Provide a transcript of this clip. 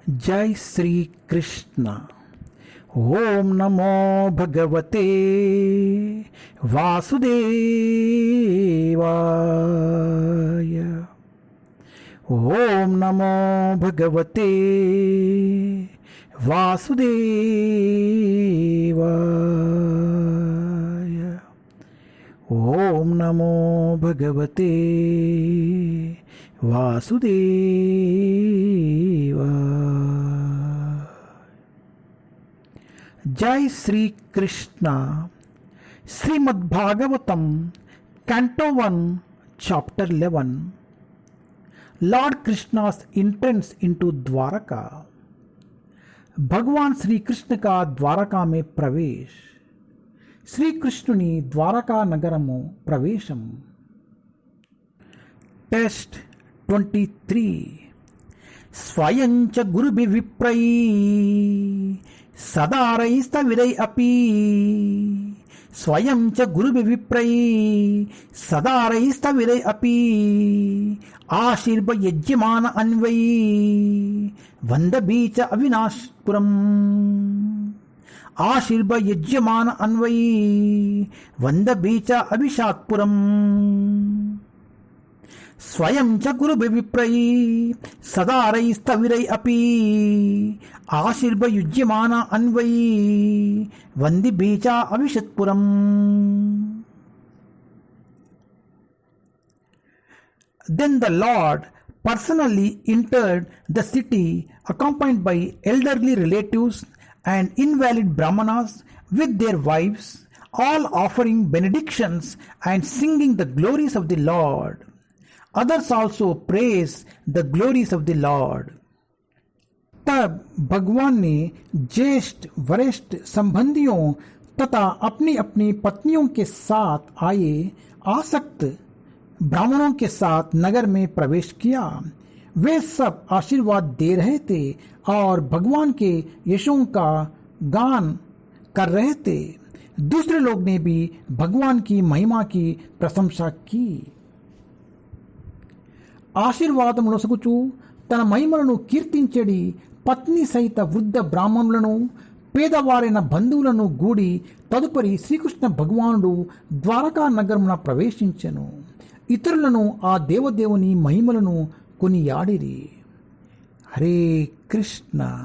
जय श्री कृष्ण। ओम नमो भगवते वासुदेवाय। ओम नमो भगवते वासुदेवाय। ओम नमो भगवते वासुदेवाय। जय Shri Krishna. Srimad Bhagavatam canto 1 chapter 11। Lord Krishna's entrance into Dwarka. भगवान श्री कृष्ण का द्वारका में प्रवेश। श्री कृष्णुनि द्वारका नगरमु प्रवेशम। टेस्ट 23। स्वयं च गुरुभिर्विप्रैः सदारैस्तविरै अपि। स्वयं च गुरुभिर्विप्रैः सदारैस्तविरै अपि। आशीर्वयज्यमान अन्वै वन्दभी च अविनाशपुरम्। आशीर्वयज्यमान अन्वै वन्दभी च अविशात्पुरम्। स्वयं च गुरुभिर्विप्रैः सदारैस्तविरै अपि। आशीर्वयुज्यमान अन्वै वन्दिभिः च अविशत्पुरम्। Then the Lord personally entered the city accompanied by elderly relatives and invalid brahmanas with their wives, all offering benedictions and singing the glories of the Lord. Others also praise the glories of the Lord. तब भगवान ने ज्येष्ठ वरिष्ठ संबंधियों तथा अपनी अपनी पत्नियों के साथ आए आसक्त ब्राह्मणों के साथ नगर में प्रवेश किया। वे सब आशीर्वाद दे रहे थे और भगवान के यशों का गान कर रहे थे। दूसरे लोग ने भी भगवान की महिमा की प्रशंसा की। ఆశీర్వాదములొసగుచు తన మహిమలను కీర్తించెడి పత్ని సహిత వృద్ధ బ్రాహ్మణులను పేదవారైన బంధువులను గూడి తదుపరి శ్రీకృష్ణ భగవానుడు ద్వారకా నగరమున ప్రవేశించెను. ఇతరులను ఆ దేవదేవుని మహిమలను కొనియాడిరి. హరే కృష్ణ.